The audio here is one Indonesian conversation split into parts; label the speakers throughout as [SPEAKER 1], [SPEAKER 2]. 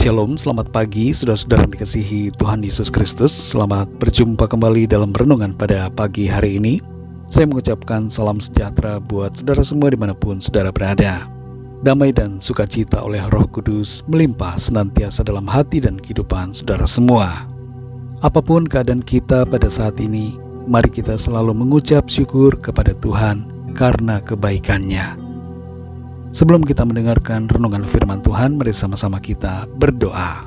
[SPEAKER 1] Shalom, selamat pagi saudara-saudara yang dikasihi Tuhan Yesus Kristus. Selamat berjumpa kembali dalam renungan pada pagi hari ini. Saya mengucapkan salam sejahtera buat saudara semua dimanapun saudara berada. Damai dan sukacita oleh Roh Kudus melimpah senantiasa dalam hati dan kehidupan saudara semua. Apapun keadaan kita pada saat ini, mari kita selalu mengucap syukur kepada Tuhan karena kebaikan-Nya. Sebelum kita mendengarkan renungan firman Tuhan, mari sama-sama kita berdoa.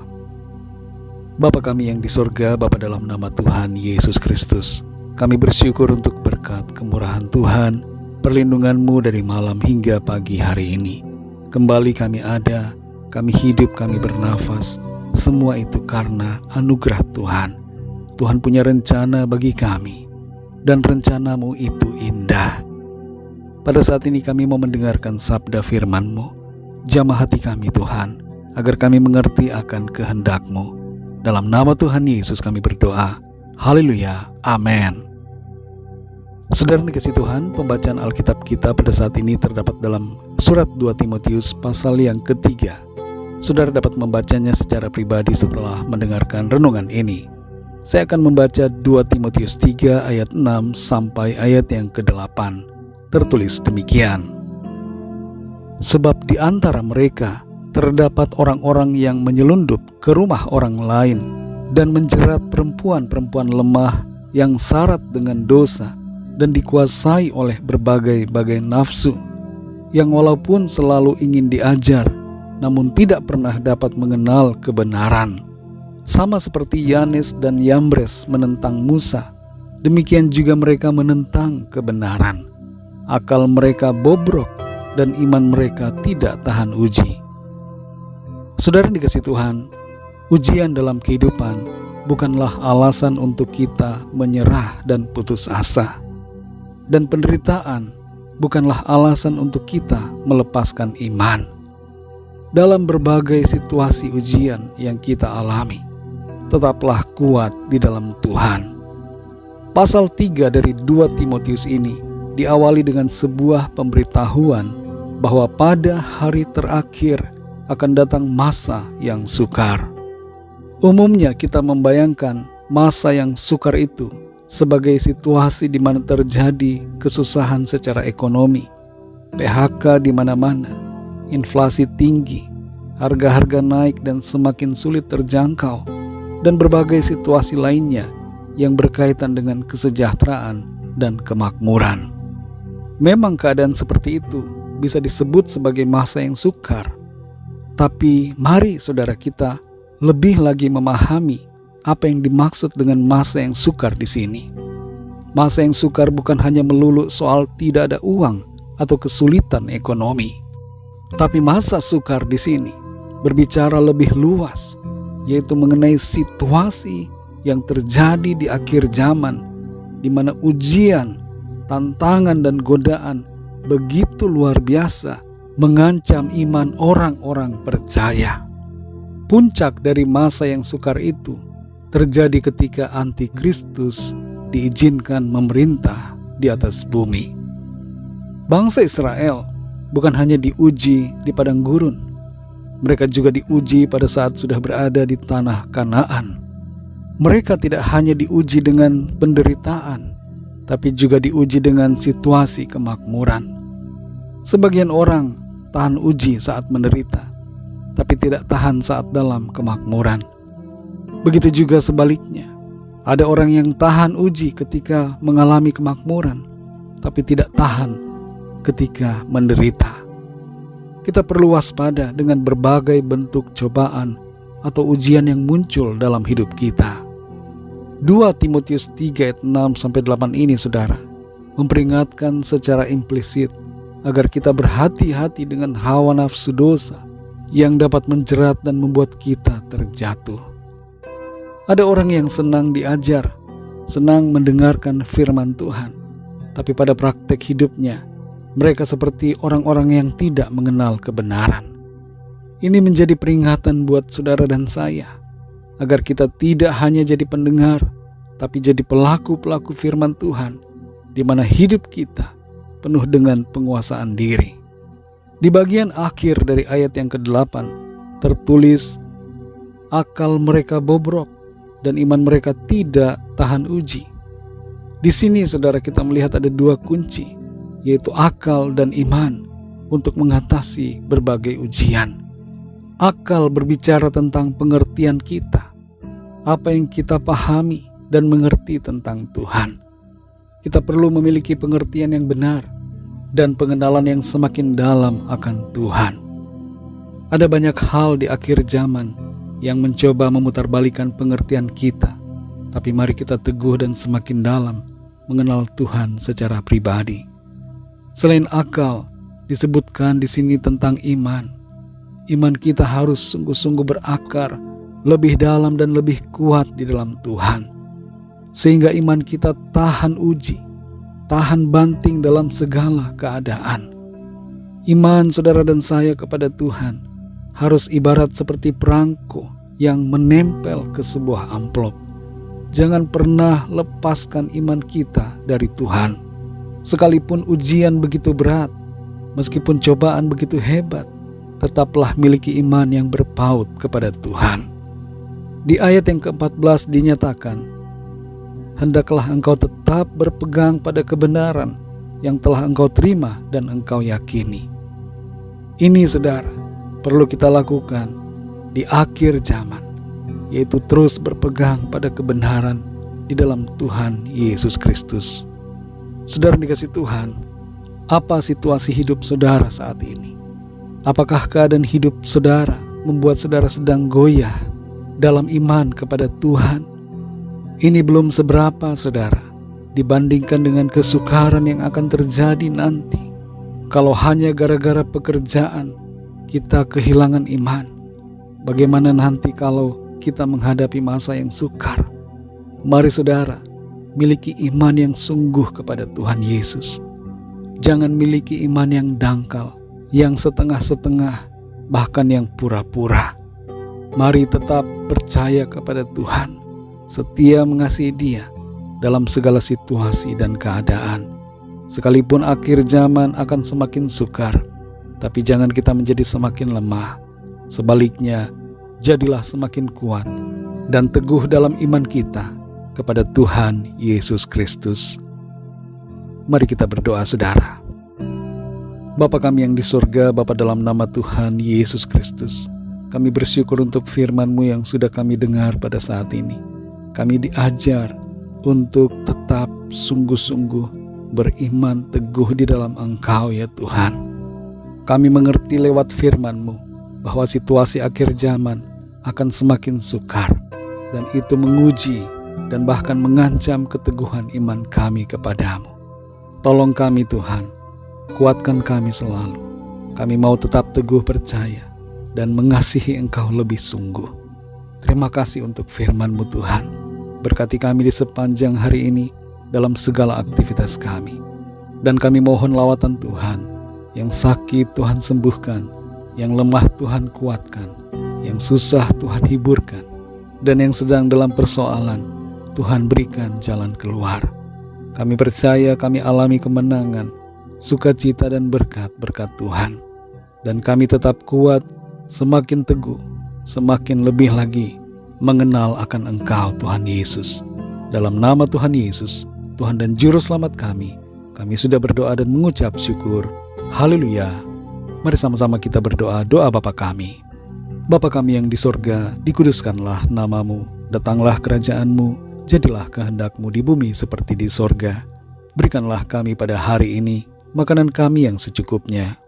[SPEAKER 1] Bapa kami yang di sorga, Bapa dalam nama Tuhan Yesus Kristus, kami bersyukur untuk berkat kemurahan Tuhan, perlindungan-Mu dari malam hingga pagi hari ini. Kembali kami ada, kami hidup, kami bernafas, semua itu karena anugerah Tuhan. Tuhan punya rencana bagi kami, dan rencana-Mu itu indah. Pada saat ini kami mau mendengarkan sabda firman-Mu. Jamah hati kami Tuhan, agar kami mengerti akan kehendak-Mu. Dalam nama Tuhan Yesus kami berdoa. Haleluya, amin. Saudara dikasihi Tuhan, pembacaan Alkitab kita pada saat ini terdapat dalam surat 2 Timotius pasal yang ketiga. Saudara dapat membacanya secara pribadi setelah mendengarkan renungan ini. Saya akan membaca 2 Timotius 3 ayat 6 sampai ayat yang ke-8. Tertulis demikian. Sebab di antara mereka terdapat orang-orang yang menyelundup ke rumah orang lain dan menjerat perempuan-perempuan lemah yang syarat dengan dosa dan dikuasai oleh berbagai-bagai nafsu, yang walaupun selalu ingin diajar, namun tidak pernah dapat mengenal kebenaran. Sama seperti Yanes dan Yambres menentang Musa, demikian juga mereka menentang kebenaran. Akal mereka bobrok dan iman mereka tidak tahan uji. Saudara dikasihi Tuhan, ujian dalam kehidupan bukanlah alasan untuk kita menyerah dan putus asa. Dan penderitaan bukanlah alasan untuk kita melepaskan iman. Dalam berbagai situasi ujian yang kita alami, tetaplah kuat di dalam Tuhan. Pasal 3 dari 2 Timotius ini diawali dengan sebuah pemberitahuan bahwa pada hari terakhir akan datang masa yang sukar. Umumnya kita membayangkan masa yang sukar itu sebagai situasi di mana terjadi kesusahan secara ekonomi, PHK di mana-mana, inflasi tinggi, harga-harga naik dan semakin sulit terjangkau, dan berbagai situasi lainnya yang berkaitan dengan kesejahteraan dan kemakmuran. Memang keadaan seperti itu bisa disebut sebagai masa yang sukar. Tapi mari saudara kita lebih lagi memahami apa yang dimaksud dengan masa yang sukar di sini. Masa yang sukar bukan hanya melulu soal tidak ada uang atau kesulitan ekonomi. Tapi masa sukar di sini berbicara lebih luas, yaitu mengenai situasi yang terjadi di akhir zaman, di mana ujian, tantangan dan godaan begitu luar biasa mengancam iman orang-orang percaya. Puncak dari masa yang sukar itu terjadi ketika Antikristus diizinkan memerintah di atas bumi. Bangsa Israel bukan hanya diuji di padang gurun, mereka juga diuji pada saat sudah berada di tanah Kanaan. Mereka tidak hanya diuji dengan penderitaan, tapi juga diuji dengan situasi kemakmuran. Sebagian orang tahan uji saat menderita, tapi tidak tahan saat dalam kemakmuran. Begitu juga sebaliknya, ada orang yang tahan uji ketika mengalami kemakmuran, tapi tidak tahan ketika menderita. Kita perlu waspada dengan berbagai bentuk cobaan atau ujian yang muncul dalam hidup kita. 2 Timotius 3 ayat 6-8 ini saudara memperingatkan secara implisit agar kita berhati-hati dengan hawa nafsu dosa yang dapat menjerat dan membuat kita terjatuh. Ada orang yang senang diajar, senang mendengarkan firman Tuhan, tapi pada praktek hidupnya mereka seperti orang-orang yang tidak mengenal kebenaran. Ini menjadi peringatan buat saudara dan saya, agar kita tidak hanya jadi pendengar, tapi jadi pelaku-pelaku firman Tuhan, di mana hidup kita penuh dengan penguasaan diri. Di bagian akhir dari ayat yang ke-8 tertulis, akal mereka bobrok dan iman mereka tidak tahan uji. Di sini saudara kita melihat ada dua kunci, yaitu akal dan iman untuk mengatasi berbagai ujian. Akal berbicara tentang pengertian kita, apa yang kita pahami dan mengerti tentang Tuhan. Kita perlu memiliki pengertian yang benar dan pengenalan yang semakin dalam akan Tuhan. Ada banyak hal di akhir zaman yang mencoba memutarbalikkan pengertian kita, tapi mari kita teguh dan semakin dalam mengenal Tuhan secara pribadi. Selain akal, disebutkan di sini tentang iman. Iman kita harus sungguh-sungguh berakar lebih dalam dan lebih kuat di dalam Tuhan, sehingga iman kita tahan uji, tahan banting dalam segala keadaan. Iman saudara dan saya kepada Tuhan harus ibarat seperti perangko yang menempel ke sebuah amplop. Jangan pernah lepaskan iman kita dari Tuhan. Sekalipun ujian begitu berat, meskipun cobaan begitu hebat, tetaplah miliki iman yang berpaut kepada Tuhan. Di ayat yang ke-14 dinyatakan, hendaklah engkau tetap berpegang pada kebenaran yang telah engkau terima dan engkau yakini. Ini saudara, perlu kita lakukan di akhir zaman, yaitu terus berpegang pada kebenaran di dalam Tuhan Yesus Kristus. Saudara dikasih Tuhan, apa situasi hidup saudara saat ini? Apakah keadaan hidup saudara membuat saudara sedang goyah dalam iman kepada Tuhan? Ini belum seberapa saudara dibandingkan dengan kesukaran yang akan terjadi nanti. Kalau hanya gara-gara pekerjaan kita kehilangan iman, bagaimana nanti kalau kita menghadapi masa yang sukar? Mari saudara, miliki iman yang sungguh kepada Tuhan Yesus. Jangan miliki iman yang dangkal, yang setengah-setengah, bahkan yang pura-pura. Mari tetap percaya kepada Tuhan, setia mengasihi Dia dalam segala situasi dan keadaan. Sekalipun akhir zaman akan semakin sukar, tapi jangan kita menjadi semakin lemah. Sebaliknya, jadilah semakin kuat dan teguh dalam iman kita kepada Tuhan Yesus Kristus. Mari kita berdoa saudara. Bapa kami yang di surga, Bapa dalam nama Tuhan Yesus Kristus, kami bersyukur untuk firman-Mu yang sudah kami dengar pada saat ini. Kami diajar untuk tetap sungguh-sungguh beriman teguh di dalam Engkau ya Tuhan. Kami mengerti lewat firman-Mu bahwa situasi akhir zaman akan semakin sukar, dan itu menguji dan bahkan mengancam keteguhan iman kami kepadamu. Tolong kami Tuhan, kuatkan kami selalu. Kami mau tetap teguh percaya dan mengasihi Engkau lebih sungguh. Terima kasih untuk firman-Mu Tuhan. Berkati kami di sepanjang hari ini dalam segala aktivitas kami. Dan kami mohon lawatan Tuhan, yang sakit Tuhan sembuhkan, yang lemah Tuhan kuatkan, yang susah Tuhan hiburkan, dan yang sedang dalam persoalan Tuhan berikan jalan keluar. Kami percaya kami alami kemenangan, sukacita dan berkat-berkat Tuhan. Dan kami tetap kuat, semakin teguh, semakin lebih lagi mengenal akan Engkau Tuhan Yesus. Dalam nama Tuhan Yesus, Tuhan dan Juru Selamat kami sudah berdoa dan mengucap syukur. Haleluya. Mari sama-sama kita berdoa doa Bapa kami. Bapa kami yang di sorga, dikuduskanlah nama-Mu, datanglah kerajaan-Mu, jadilah kehendak-Mu di bumi seperti di sorga. Berikanlah kami pada hari ini makanan kami yang secukupnya,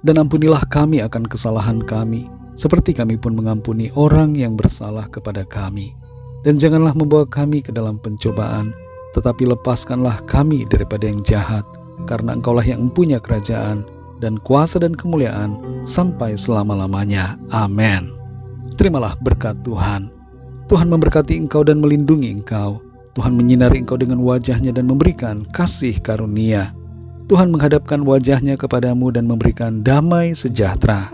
[SPEAKER 1] dan ampunilah kami akan kesalahan kami, seperti kami pun mengampuni orang yang bersalah kepada kami. Dan janganlah membawa kami ke dalam pencobaan, tetapi lepaskanlah kami daripada yang jahat, karena Engkaulah yang mempunyai kerajaan dan kuasa dan kemuliaan sampai selama-lamanya. Amin. Terimalah berkat Tuhan. Tuhan memberkati engkau dan melindungi engkau. Tuhan menyinari engkau dengan wajah-Nya dan memberikan kasih karunia. Tuhan menghadapkan wajah-Nya kepadamu dan memberikan damai sejahtera.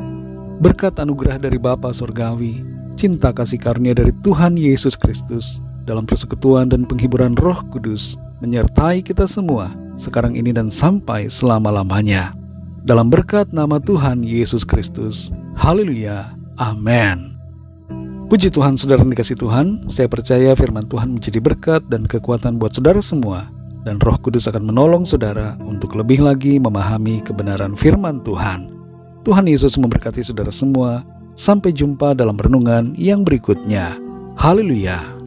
[SPEAKER 1] Berkat anugerah dari Bapa Surgawi, cinta kasih karunia dari Tuhan Yesus Kristus, dalam persekutuan dan penghiburan Roh Kudus, menyertai kita semua, sekarang ini dan sampai selama-lamanya. Dalam berkat nama Tuhan Yesus Kristus. Haleluya. Amin. Puji Tuhan, saudara yang dikasih Tuhan. Saya percaya firman Tuhan menjadi berkat dan kekuatan buat saudara semua. Dan Roh Kudus akan menolong saudara untuk lebih lagi memahami kebenaran firman Tuhan. Tuhan Yesus memberkati saudara semua. Sampai jumpa dalam renungan yang berikutnya. Haleluya.